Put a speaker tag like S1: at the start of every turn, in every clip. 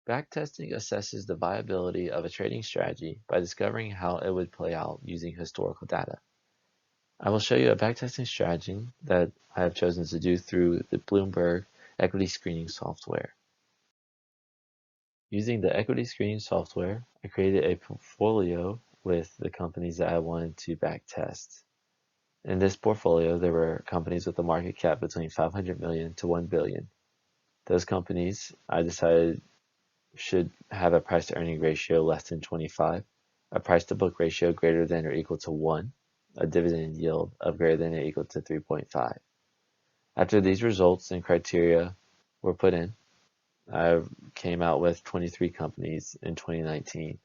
S1: Backtesting assesses the viability of a trading strategy by discovering how it would play out using historical data. I will show you a backtesting strategy that I have chosen to do through the Bloomberg equity screening software. Using the equity screening software, I created a portfolio with the companies that I wanted to backtest. In this portfolio, there were companies with a market cap between 500 million to 1 billion. Those companies I decided should have a price to earning ratio less than 25, a price to book ratio greater than or equal to 1, a dividend yield of greater than or equal to 3.5. After these results and criteria were put in, I came out with 23 companies in 2019.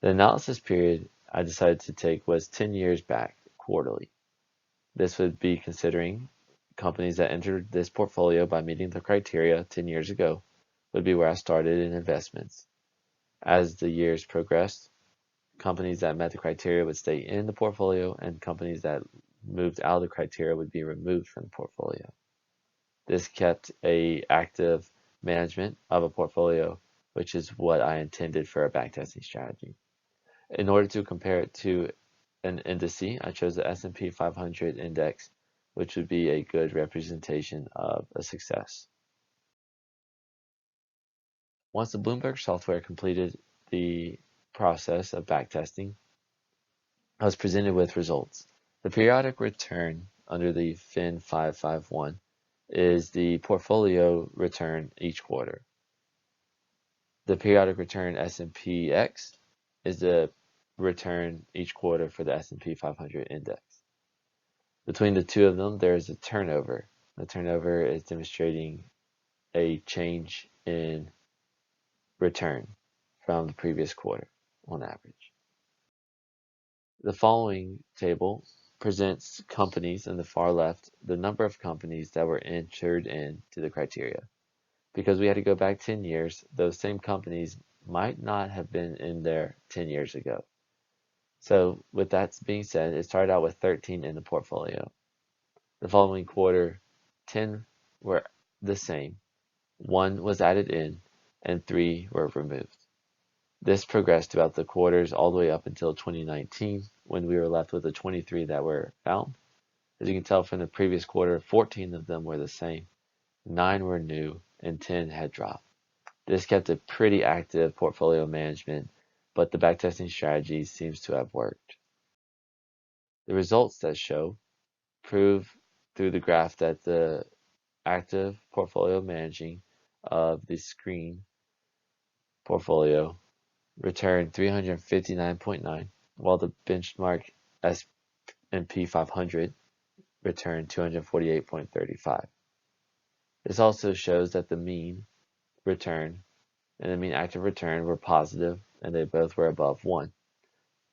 S1: The analysis period I decided to take was 10 years back quarterly. This would be considering companies that entered this portfolio by meeting the criteria 10 years ago would be where I started in investments. As the years progressed, companies that met the criteria would stay in the portfolio, and companies that moved out of the criteria would be removed from the portfolio. This kept a active management of a portfolio, which is what I intended for a backtesting strategy. In order to compare it to an indice, I chose the S&P 500 index, which would be a good representation of a success. Once the Bloomberg software completed the process of backtesting, I was presented with results. The periodic return under the FIN 551 is the portfolio return each quarter. The periodic return S&P-X is the return each quarter for the S&P 500 index. Between the two of them, there is a turnover. The turnover is demonstrating a change in return from the previous quarter on average. The following table presents companies in the far left, the number of companies that were entered into the criteria. Because we had to go back 10 years, those same companies might not have been in there 10 years ago. So with that being said, it started out with 13 in the portfolio. The following quarter, 10 were the same, 1 was added in, and 3 were removed. This progressed throughout the quarters all the way up until 2019, when we were left with the 23 that were found. As you can tell from the previous quarter, 14 of them were the same, 9 were new, and 10 had dropped. This kept a pretty active portfolio management, but the backtesting strategy seems to have worked. The results that show prove through the graph that the active portfolio managing of the screen portfolio returned 359.9, while the benchmark S&P 500 returned 248.35. This also shows that the mean return and the mean active return were positive, and they both were above 1,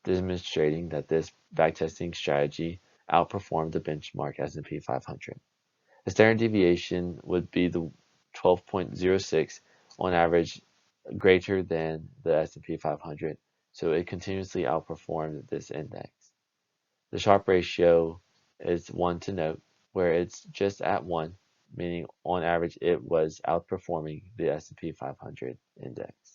S1: demonstrating that this backtesting strategy outperformed the benchmark S&P 500. The standard deviation would be the 12.06 on average, greater than the S&P 500, so it continuously outperformed this index. The Sharpe ratio is 1 to note, where it's just at 1, meaning on average it was outperforming the S&P 500 index.